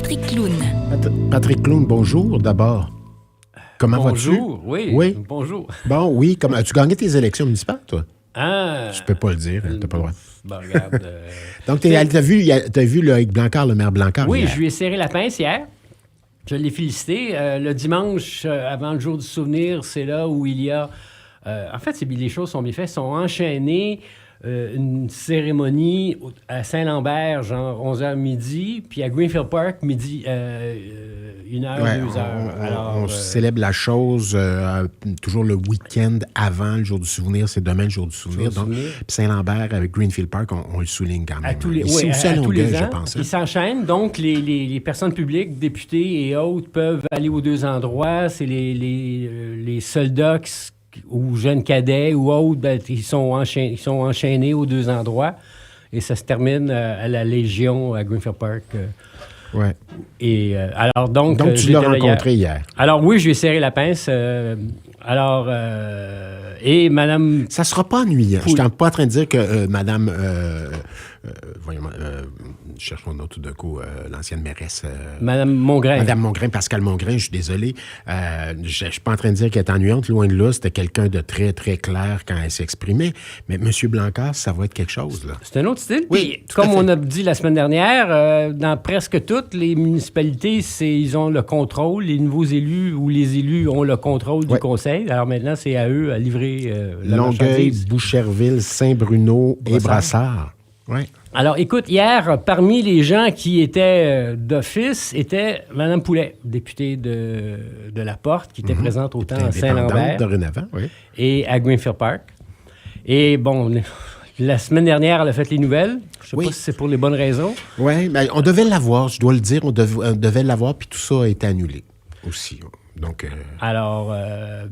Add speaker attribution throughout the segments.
Speaker 1: Patrick Clune.
Speaker 2: Patrick Clune, bonjour d'abord. Comment vas-tu?
Speaker 3: Bonjour, oui. Bonjour.
Speaker 2: Bon, oui. As-tu gagné tes élections municipales, toi?
Speaker 3: Ah!
Speaker 2: Je peux pas le dire, t'as pas le droit.
Speaker 3: Ben, regarde.
Speaker 2: Donc, t'as vu Loïc Blancard, le maire Blancard,
Speaker 3: Oui,
Speaker 2: hier?
Speaker 3: je lui ai serré la pince hier. Je l'ai félicité. Le dimanche, avant le jour du souvenir, c'est là où il y a... en fait, les choses sont bien faites. Sont enchaînées. Une cérémonie à Saint-Lambert, genre 11h midi, puis à Greenfield Park, midi, 1h,
Speaker 2: Ouais,
Speaker 3: 2h.
Speaker 2: On célèbre la chose toujours le week-end avant le jour du souvenir. C'est demain le jour du souvenir. Donc, puis Saint-Lambert avec Greenfield Park, on le souligne quand même.
Speaker 3: Ici aussi à Longueuil,
Speaker 2: je pense.
Speaker 3: Ils s'enchaînent. Donc, les personnes publiques, députés et autres, peuvent aller aux deux endroits. C'est les soldats ou jeunes cadets ou autres, ben, ils sont enchaînés aux deux endroits. Et ça se termine à la Légion, à Greenfield Park.
Speaker 2: Ouais.
Speaker 3: Et alors, donc
Speaker 2: tu l'as rencontré hier.
Speaker 3: Alors, oui, je lui ai serré la pince. Et Madame...
Speaker 2: Ça sera pas ennuyant. Je suis pas en train de dire que Madame... je cherche mon nom tout d'un coup, l'ancienne mairesse...
Speaker 3: Madame Mongrain.
Speaker 2: Madame Mongrain, Pascal Mongrain, je suis désolé. Je suis pas en train de dire qu'elle est ennuyante. Loin de là, c'était quelqu'un de très, très clair quand elle s'exprimait. Mais M. Blancard, ça va être quelque chose, là.
Speaker 3: C'est un autre style.
Speaker 2: Oui,
Speaker 3: puis, comme on a dit la semaine dernière, dans presque toutes les municipalités, ils ont le contrôle. Les nouveaux élus ou les élus ont le contrôle du conseil. Alors maintenant, c'est à eux à livrer la
Speaker 2: Longueuil,
Speaker 3: marchandise.
Speaker 2: Boucherville, Saint-Bruno et Brassard. Oui.
Speaker 3: Alors, écoute, hier, parmi les gens qui étaient d'office, était Mme Poulet, députée de La Porte, qui était présente autant à Saint-Lambert
Speaker 2: dorénavant, oui.
Speaker 3: et à Greenfield Park. Et bon, la semaine dernière, elle a fait les nouvelles. Je ne sais pas si c'est pour les bonnes raisons.
Speaker 2: Oui, mais on devait l'avoir, je dois le dire, on devait l'avoir, puis tout ça a été annulé aussi. Donc,
Speaker 3: Alors,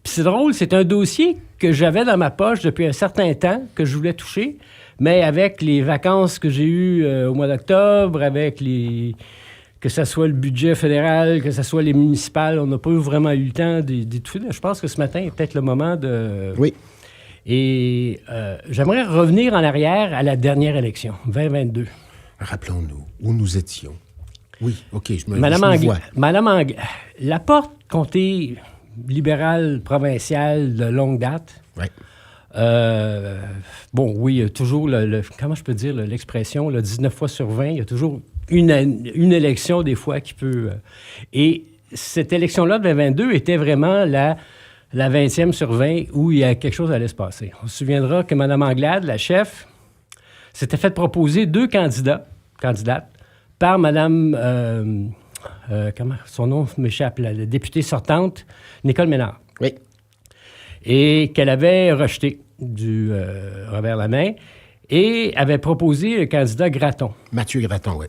Speaker 3: puis c'est drôle, c'est un dossier que j'avais dans ma poche depuis un certain temps, que je voulais toucher, mais avec les vacances que j'ai eues au mois d'octobre, avec que ce soit le budget fédéral, que ce soit les municipales, on n'a pas vraiment eu le temps d'y toucher. Je pense que ce matin est peut-être le moment de...
Speaker 2: Oui.
Speaker 3: Et j'aimerais revenir en arrière à la dernière élection, 2022.
Speaker 2: Rappelons-nous où nous étions. Oui, OK, je me vois.
Speaker 3: Madame Anglade, La Porte, comté libéral provincial de longue date.
Speaker 2: Oui.
Speaker 3: Bon, oui, il y a toujours comment je peux dire l'expression, 19 fois sur 20, il y a toujours une élection des fois qui peut... et cette élection-là de 2022 était vraiment la 20e sur 20 où il y a quelque chose allait se passer. On se souviendra que Mme Anglade, la chef, s'était fait proposer 2 candidates par Mme... comment son nom m'échappe, la députée sortante, Nicole Ménard.
Speaker 2: Oui.
Speaker 3: Et qu'elle avait rejeté du revers de la main et avait proposé le candidat Gratton.
Speaker 2: Mathieu Gratton, oui.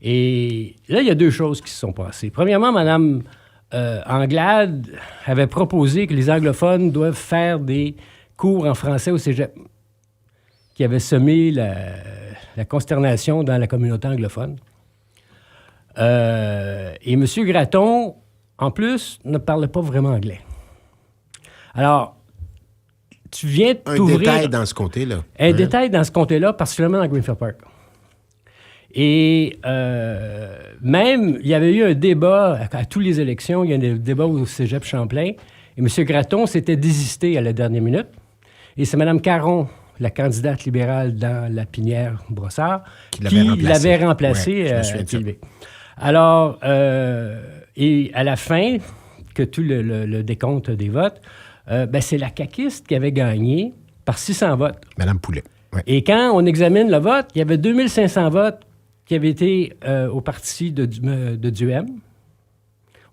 Speaker 3: Et là, il y a 2 choses qui se sont passées. Premièrement, Mme Anglade avait proposé que les anglophones doivent faire des cours en français au cégep, qui avait semé la consternation dans la communauté anglophone. Et M. Gratton, en plus, ne parlait pas vraiment anglais. Alors, tu viens de t'ouvrir...
Speaker 2: Un détail dans ce comté-là.
Speaker 3: Détail dans ce comté-là, particulièrement dans Greenfield Park. Et même, il y avait eu un débat à toutes les élections, il y a eu un débat au cégep Champlain, et M. Gratton s'était désisté à la dernière minute. Et c'est Mme Caron, la candidate libérale dans la pinière Brossard, qui l'avait remplacé à Québec. Alors, et à la fin, que tout le décompte des votes, c'est la caquiste qui avait gagné par 600 votes.
Speaker 2: Mme Poulet. Ouais.
Speaker 3: Et quand on examine le vote, il y avait 2500 votes qui avaient été au parti de Duhem.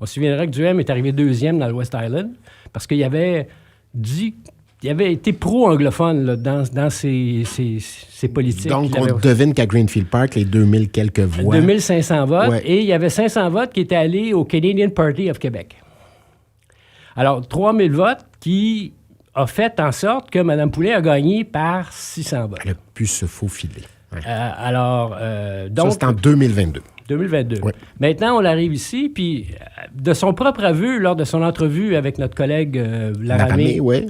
Speaker 3: On se souviendra que Duhem est arrivé 2e dans le West Island parce qu'il avait dit... Il avait été pro-anglophone là, dans ses politiques.
Speaker 2: Donc, on devine qu'à Greenfield Park, les 2000 quelques voix...
Speaker 3: 2500 votes, et il y avait 500 votes qui étaient allés au Canadian Party of Québec. Alors, 3000 votes qui a fait en sorte que Mme Poulet a gagné par 600 votes.
Speaker 2: Elle a pu se faufiler. Ouais.
Speaker 3: Donc...
Speaker 2: Ça, c'est en 2022.
Speaker 3: 2022.
Speaker 2: Oui.
Speaker 3: Maintenant, on arrive ici, puis de son propre aveu, lors de son entrevue avec notre collègue Laramé,
Speaker 2: oui.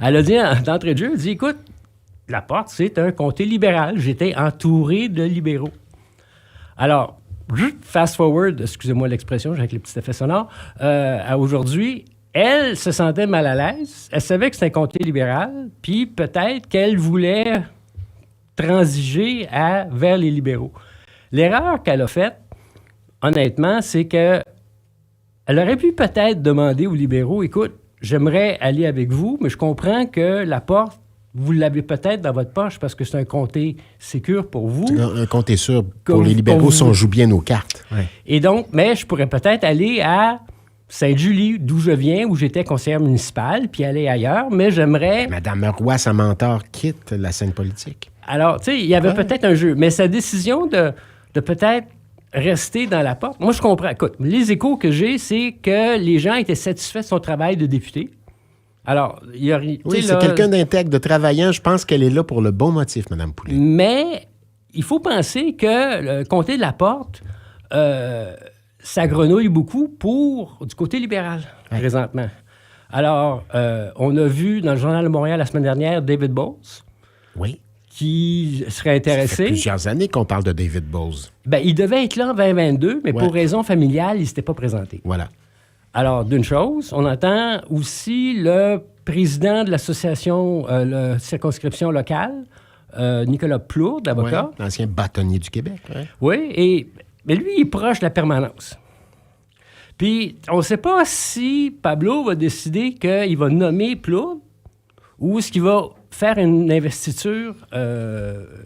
Speaker 3: Elle a dit, d'entrée de jeu, elle dit, écoute, La Porte, c'est un comté libéral. J'étais entouré de libéraux. Alors, fast forward, excusez-moi l'expression, j'ai avec les petits effets sonores, à aujourd'hui, elle se sentait mal à l'aise. Elle savait que c'était un comté libéral, puis peut-être qu'elle voulait transiger vers les libéraux. L'erreur qu'elle a faite, honnêtement, c'est que elle aurait pu peut-être demander aux libéraux, écoute, j'aimerais aller avec vous, mais je comprends que la porte, vous l'avez peut-être dans votre poche parce que c'est un comté sécure pour vous.
Speaker 2: Un comté sûr pour
Speaker 3: Comme
Speaker 2: les libéraux
Speaker 3: pour
Speaker 2: si on
Speaker 3: vous.
Speaker 2: joue bien nos cartes. Ouais.
Speaker 3: Et donc, mais je pourrais peut-être aller à Sainte-Julie, d'où je viens, où j'étais conseillère municipale, puis aller ailleurs, mais j'aimerais...
Speaker 2: Madame Roy, sa mentor, quitte la scène politique.
Speaker 3: Alors, tu sais, il y avait peut-être un jeu, mais sa décision de peut-être rester dans la porte, moi, je comprends. Écoute, les échos que j'ai, c'est que les gens étaient satisfaits de son travail de député. Alors, il y a...
Speaker 2: Oui, c'est quelqu'un d'intègre, de travaillant. Je pense qu'elle est là pour le bon motif, Mme Poulet.
Speaker 3: Mais il faut penser que le comté de la Porte, ça grenouille beaucoup du côté libéral, présentement. Alors, on a vu dans le Journal de Montréal la semaine dernière David Bowles,
Speaker 2: Oui.
Speaker 3: qui serait
Speaker 2: Ça fait
Speaker 3: intéressé.
Speaker 2: plusieurs années qu'on parle de David Bowles.
Speaker 3: Ben, il devait être là en 2022, mais pour raison familiale, il ne s'était pas présenté.
Speaker 2: Voilà.
Speaker 3: Alors, d'une chose, on entend aussi le président de l'association, la circonscription locale, Nicolas Plourde, avocat.
Speaker 2: Ouais, l'ancien bâtonnier du Québec. Ouais.
Speaker 3: Oui, mais lui, il est proche de la permanence. Puis, on ne sait pas si Pablo va décider qu'il va nommer Plourde ou est-ce qu'il va faire une investiture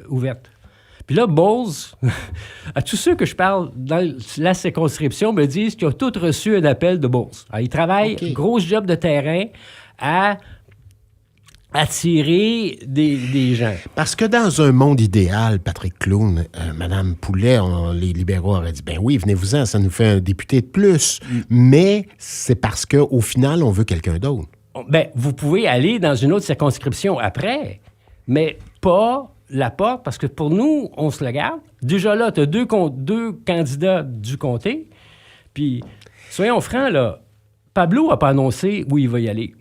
Speaker 3: ouverte. Puis là, Bowles, à tous ceux que je parle dans la circonscription me disent qu'ils ont tous reçu un appel de Bowles. Alors, il travaille, gros job de terrain, à attirer des gens.
Speaker 2: Parce que dans un monde idéal, Patrick Clown, Mme Poulet, les libéraux auraient dit, ben oui, venez-vous-en, ça nous fait un député de plus. Mais c'est parce qu'au final, on veut quelqu'un d'autre.
Speaker 3: Ben, vous pouvez aller dans une autre circonscription après, mais pas la porte, parce que pour nous, on se la garde. Déjà là, tu as deux candidats du comté. Puis, soyons francs, là, Pablo n'a pas annoncé où il va y aller.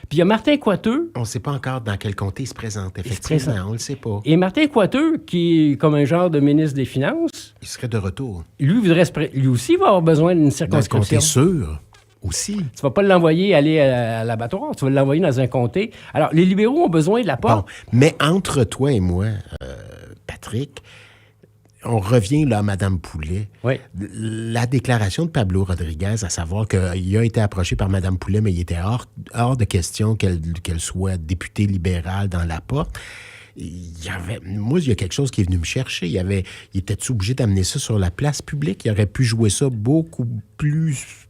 Speaker 3: Puis il y a Martin Coiteux.
Speaker 2: On ne sait pas encore dans quel comté il se présente, effectivement. On ne le sait pas.
Speaker 3: Et Martin Coiteux, qui est comme un genre de ministre des Finances,
Speaker 2: Il serait de retour.
Speaker 3: lui aussi va avoir besoin d'une
Speaker 2: Dans le
Speaker 3: circonscription.
Speaker 2: comté sûr aussi.
Speaker 3: Tu ne vas pas l'envoyer aller à l'abattoir, tu vas l'envoyer dans un comté. Alors, les libéraux ont besoin de la porte.
Speaker 2: Bon, mais entre toi et moi, Patrick, on revient là à Mme Poulet.
Speaker 3: Oui.
Speaker 2: La déclaration de Pablo Rodriguez, à savoir qu'il a été approché par Mme Poulet, mais il était hors de question qu'elle soit députée libérale dans la porte. Moi, il y a quelque chose qui est venu me chercher. Il était obligé d'amener ça sur la place publique? Il aurait pu jouer ça beaucoup plus...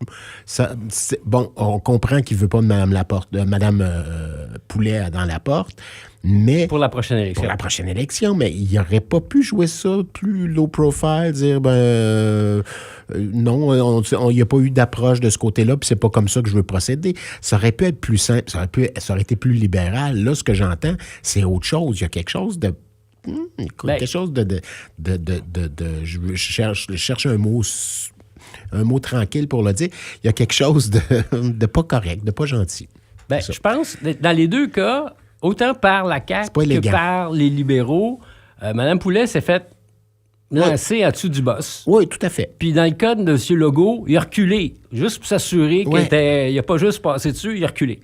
Speaker 2: Bon, on comprend qu'il ne veut pas de Mme Poulet dans la porte, mais...
Speaker 3: Pour la prochaine élection.
Speaker 2: Pour la prochaine élection, mais il n'aurait pas pu jouer ça plus low profile, dire, non, il n'y a pas eu d'approche de ce côté-là, puis c'est pas comme ça que je veux procéder. Ça aurait pu être plus simple, ça aurait été plus libéral. Là, ce que j'entends, c'est autre chose. Il y a quelque chose de... quelque chose de je cherche un mot tranquille pour le dire. Il y a quelque chose de pas correct, de pas gentil.
Speaker 3: Ben, je pense, dans les deux cas, autant par la CAQ que par les libéraux, Mme Poulet s'est faite lancer en dessous du boss.
Speaker 2: Oui, tout à fait.
Speaker 3: Puis dans le cas de M. Legault, il a reculé, juste pour s'assurer qu'il n'a pas juste passé dessus, il a reculé.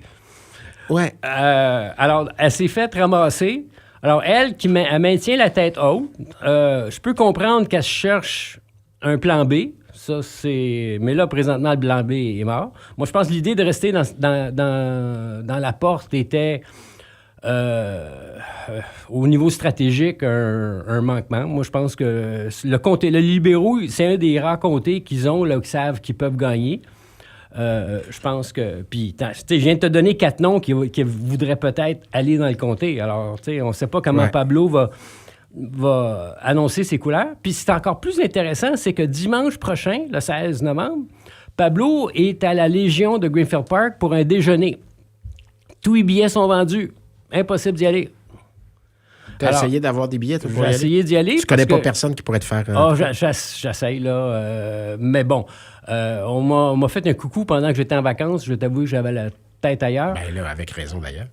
Speaker 2: Oui.
Speaker 3: Alors, elle s'est faite ramasser. Alors, elle maintient la tête haute. Je peux comprendre qu'elle cherche un plan B. Ça, c'est... Mais là, présentement, le plan B est mort. Moi, je pense que l'idée de rester dans la porte était... au niveau stratégique, un manquement. Moi, je pense que le libéraux, c'est un des rares comtés qu'ils ont, là, qui savent qu'ils peuvent gagner. Je pense que... Puis, je viens de te donner 4 noms qui voudraient peut-être aller dans le comté. Alors, on ne sait pas comment Pablo va annoncer ses couleurs. Puis, c'est encore plus intéressant, c'est que dimanche prochain, le 16 novembre, Pablo est à la Légion de Greenfield Park pour un déjeuner. Tous les billets sont vendus. Impossible d'y aller.
Speaker 2: Tu as essayé d'avoir des billets?
Speaker 3: J'ai essayé d'y aller.
Speaker 2: Tu connais pas personne qui pourrait te faire...
Speaker 3: J'essaye, là. Mais bon, on m'a fait un coucou pendant que j'étais en vacances. Je vais t'avouer que j'avais la peut-être ailleurs.
Speaker 2: Ben là, avec raison d'ailleurs.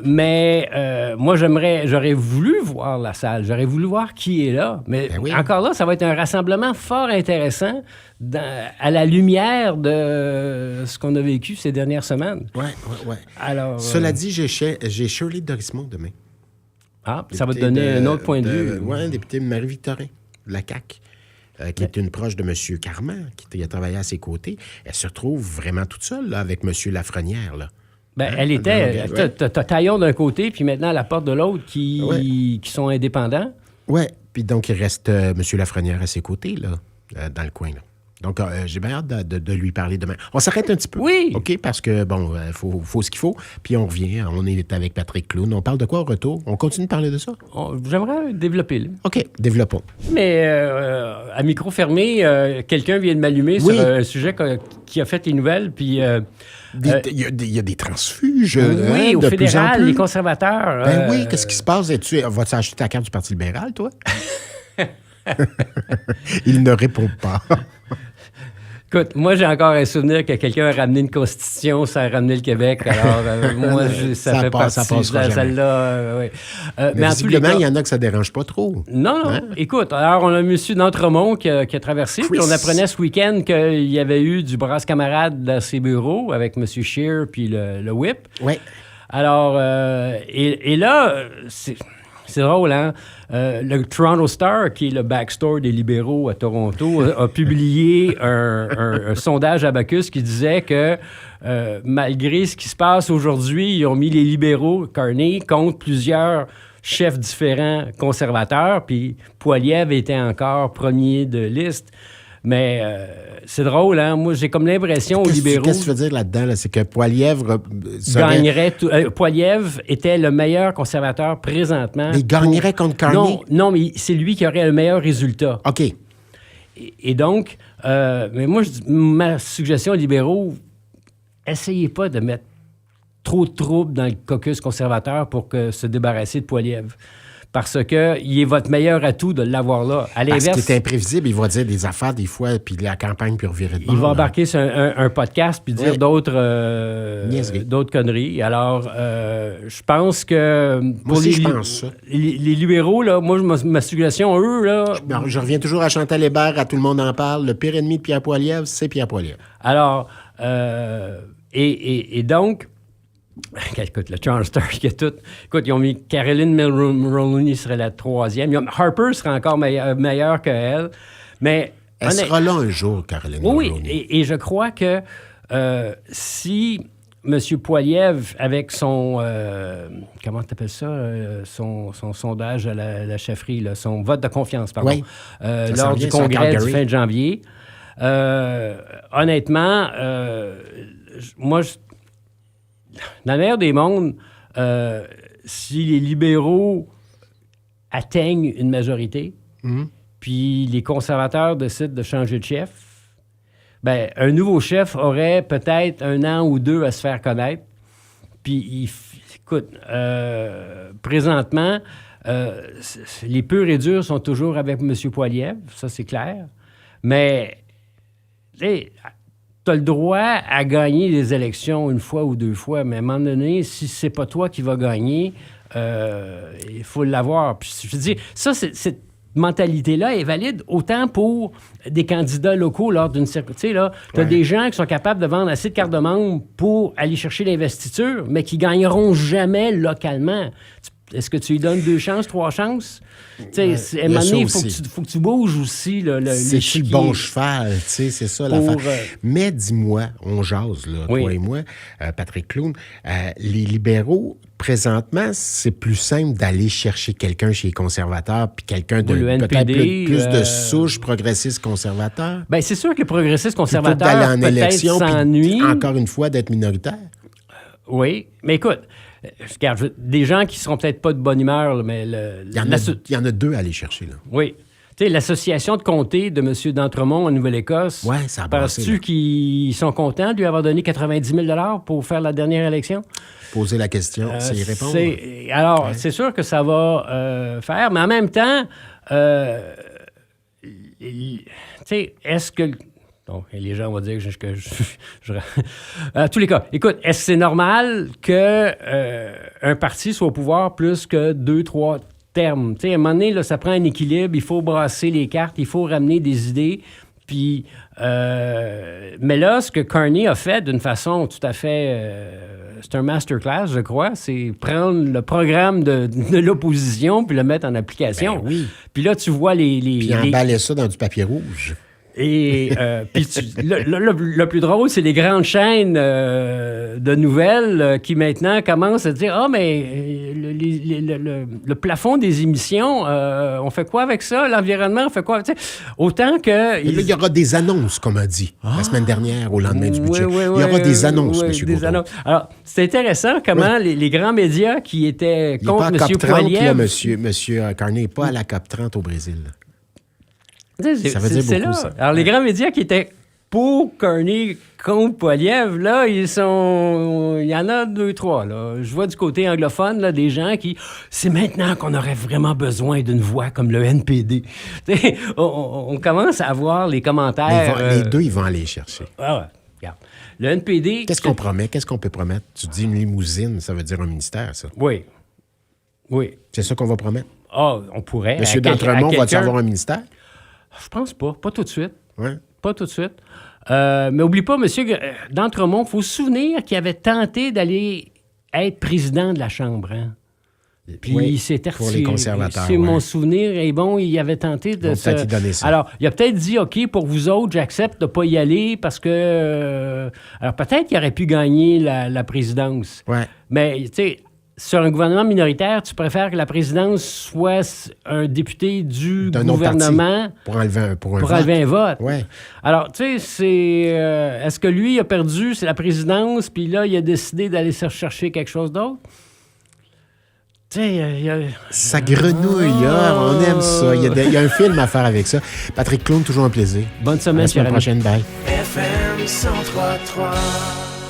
Speaker 3: Mais moi, j'aurais voulu voir la salle. J'aurais voulu voir qui est là. Mais
Speaker 2: Ben oui.
Speaker 3: encore là, ça va être un rassemblement fort intéressant à la lumière de ce qu'on a vécu ces dernières semaines.
Speaker 2: Oui.
Speaker 3: Alors,
Speaker 2: Cela dit, j'ai Shirley Dorismont demain.
Speaker 3: ça va te donner un autre point de vue.
Speaker 2: Oui, députée Marie-Victorin, de la CAQ, qui est une proche de M. Carman, qui a travaillé à ses côtés. Elle se retrouve vraiment toute seule là, avec M. Lafrenière. Là.
Speaker 3: Elle était... T'as Taillon d'un côté, puis maintenant la porte de l'autre qui sont indépendants.
Speaker 2: Oui, puis donc il reste M. Lafrenière à ses côtés, là, dans le coin. Là. Donc, j'ai bien hâte de lui parler demain. On s'arrête un petit peu.
Speaker 3: Oui.
Speaker 2: OK, parce que, bon, faut ce qu'il faut. Puis on revient. On est avec Patrick Clown. On parle de quoi au retour? On continue de parler de ça?
Speaker 3: J'aimerais développer, là.
Speaker 2: OK, développons.
Speaker 3: Mais à micro fermé, quelqu'un vient de m'allumer sur un sujet qui a fait les nouvelles, puis...
Speaker 2: Il y a des transfuges.
Speaker 3: Oui, au
Speaker 2: de
Speaker 3: fédéral,
Speaker 2: plus en plus.
Speaker 3: les conservateurs...
Speaker 2: Ben oui, qu'est-ce qui se passe? Vas-tu acheter ta carte du Parti libéral, toi? Il ne répond pas.
Speaker 3: Écoute, moi, j'ai encore un souvenir que quelqu'un a ramené une constitution, ça a ramené le Québec. Alors, moi, ça fait partie de celle-là. Oui.
Speaker 2: Mais visiblement, il y en a que ça ne dérange pas trop.
Speaker 3: Non. Hein? Écoute, alors, on a M. d'Entremont qui a traversé, puis on apprenait ce week-end qu'il y avait eu du brasse camarade dans ses bureaux avec M. Scheer puis le whip.
Speaker 2: Oui.
Speaker 3: Alors, et là, c'est drôle, hein? Le Toronto Star, qui est le backstore des libéraux à Toronto, a publié un sondage Abacus qui disait que malgré ce qui se passe aujourd'hui, ils ont mis les libéraux, Carney, contre plusieurs chefs différents conservateurs, puis Poilievre était encore premier de liste. Mais c'est drôle, hein? Moi, j'ai comme l'impression aux libéraux...
Speaker 2: Qu'est-ce que tu veux dire là-dedans? Là? C'est que Poilievre...
Speaker 3: gagnerait Poilievre était le meilleur conservateur présentement.
Speaker 2: Mais il gagnerait contre Carney?
Speaker 3: Non, mais c'est lui qui aurait le meilleur résultat.
Speaker 2: OK.
Speaker 3: Et donc, mais moi, ma suggestion aux libéraux, essayez pas de mettre trop de troubles dans le caucus conservateur pour se débarrasser de Poilievre. Parce qu'il est votre meilleur atout de l'avoir là. À l'inverse,
Speaker 2: parce qu'il est imprévisible, il va dire des affaires des fois, puis la campagne peut revirer de bord.
Speaker 3: Il va embarquer sur un podcast puis dire d'autres conneries. Alors, je pense que...
Speaker 2: Moi aussi, je pense ça.
Speaker 3: Les libéraux, là, moi, ma suggestion, eux, là...
Speaker 2: Je reviens toujours à Chantal Hébert, à Tout le monde en parle. Le pire ennemi de Pierre Poilievre, c'est Pierre Poilievre.
Speaker 3: Alors, et donc... Écoute, le Toronto Star qui est tout... Écoute, ils ont mis Caroline Mulroney serait la troisième. Harper serait encore meilleure qu'elle. Mais...
Speaker 2: Elle sera là un jour, Caroline Mulroney.
Speaker 3: Oui, et je crois que si M. Poilievre, avec son... comment tu appelles ça? Son sondage à la chefferie, là, son vote de confiance, pardon. Oui. Lors du congrès du fin de janvier. Honnêtement, moi... Dans le meilleur des mondes, si les libéraux atteignent une majorité, puis les conservateurs décident de changer de chef, ben un nouveau chef aurait peut-être 1 an ou 2 à se faire connaître. Puis, écoute, présentement, les purs et durs sont toujours avec M. Poilievre, ça c'est clair. Mais, tu as le droit à gagner des élections 1 fois ou 2 fois, mais à un moment donné, si c'est pas toi qui vas gagner, il faut l'avoir. Puis, je veux dire, ça, cette mentalité-là est valide autant pour des candidats locaux lors d'une circonscription. Tu as des gens qui sont capables de vendre assez de cartes de membres pour aller chercher l'investiture, mais qui gagneront jamais localement. Est-ce que tu lui donnes 2 chances, 3 chances? À un moment donné, il faut que tu bouges aussi.
Speaker 2: C'est le bon cheval, c'est ça l'affaire. Mais dis-moi, on jase, là, toi et moi, Patrick Clown, les libéraux, présentement, c'est plus simple d'aller chercher quelqu'un chez les conservateurs, puis quelqu'un de peut-être plus de souche progressiste conservateur.
Speaker 3: Bien, c'est sûr que les progressistes conservateurs peut-être s'ennuient.
Speaker 2: Encore une fois, d'être minoritaire.
Speaker 3: Oui, mais écoute... Regarde, des gens qui ne seront peut-être pas de bonne humeur, mais...
Speaker 2: Il y en a 2 à aller chercher, là.
Speaker 3: Oui. Tu sais, l'association de comté de M. d'Entremont en Nouvelle-Écosse,
Speaker 2: ça a
Speaker 3: penses-tu qu'ils sont contents de lui avoir donné 90 000 pour faire la dernière élection? Poser
Speaker 2: la question, c'est y répondre.
Speaker 3: Alors, c'est sûr que ça va faire, mais en même temps, tu sais, est-ce que... Donc, et les gens vont dire en tous les cas, écoute, est-ce que c'est normal qu'un parti soit au pouvoir plus que 2-3 termes? Tu sais, à un moment donné, là, ça prend un équilibre, il faut brasser les cartes, il faut ramener des idées. Puis, mais là, ce que Carney a fait d'une façon tout à fait... c'est un masterclass, je crois. C'est prendre le programme de l'opposition puis le mettre en application.
Speaker 2: Ben oui.
Speaker 3: Puis là, tu vois
Speaker 2: Puis emballer ça dans du papier rouge.
Speaker 3: Et puis le plus drôle, c'est les grandes chaînes de nouvelles qui maintenant commencent à dire « Ah, mais le plafond des émissions, on fait quoi avec ça? L'environnement, on fait quoi? » Autant que...
Speaker 2: Là, il y aura des annonces, comme a dit la semaine dernière, au lendemain du budget.
Speaker 3: Oui,
Speaker 2: il y aura des annonces, M.
Speaker 3: des annonces. Alors, c'est intéressant comment les grands médias qui étaient contre M. Poilievre...
Speaker 2: M. Carney n'est pas à la COP 30 au Brésil.
Speaker 3: Ça veut dire beaucoup,
Speaker 2: là.
Speaker 3: Ça. Alors, les grands médias qui étaient pour Carney contre Poilievre, là, il y en a 2-3, là. Je vois du côté anglophone, là, des gens qui... C'est maintenant qu'on aurait vraiment besoin d'une voix comme le NPD. On commence à voir les commentaires...
Speaker 2: Les deux, ils vont aller chercher.
Speaker 3: Ah ouais, regarde. Le NPD...
Speaker 2: Qu'est-ce qu'on promet? Qu'est-ce qu'on peut promettre? Tu dis une limousine, ça veut dire un ministère, ça.
Speaker 3: Oui.
Speaker 2: C'est ça qu'on va promettre?
Speaker 3: Ah, on pourrait.
Speaker 2: M. D'Entremont va-t-il avoir un ministère?
Speaker 3: Je pense pas. Pas tout de suite.
Speaker 2: Ouais.
Speaker 3: Pas tout de suite. Mais oublie pas, M. D'Entremont, il faut se souvenir qu'il avait tenté d'aller être président de la Chambre. Hein? Puis il s'était retiré.
Speaker 2: Pour les conservateurs.
Speaker 3: Si mon souvenir est bon, il avait tenté de
Speaker 2: se... peut-être y donner ça.
Speaker 3: Alors, il a peut-être dit, OK, pour vous autres, j'accepte de ne pas y aller parce que... Alors, peut-être qu'il aurait pu gagner la présidence.
Speaker 2: Ouais.
Speaker 3: Mais, tu sais... Sur un gouvernement minoritaire, tu préfères que la présidence soit un député d'un gouvernement
Speaker 2: pour enlever
Speaker 3: un vote.
Speaker 2: Ouais.
Speaker 3: Alors, tu sais, est-ce que lui a perdu la présidence, puis là, il a décidé d'aller chercher quelque chose d'autre? Tu sais,
Speaker 2: ça grenouille, on aime ça. Il y a un film à faire avec ça. Patrick Clown, toujours un plaisir.
Speaker 3: Bonne semaine,
Speaker 2: à la semaine prochaine. Bye.
Speaker 1: FM 103.3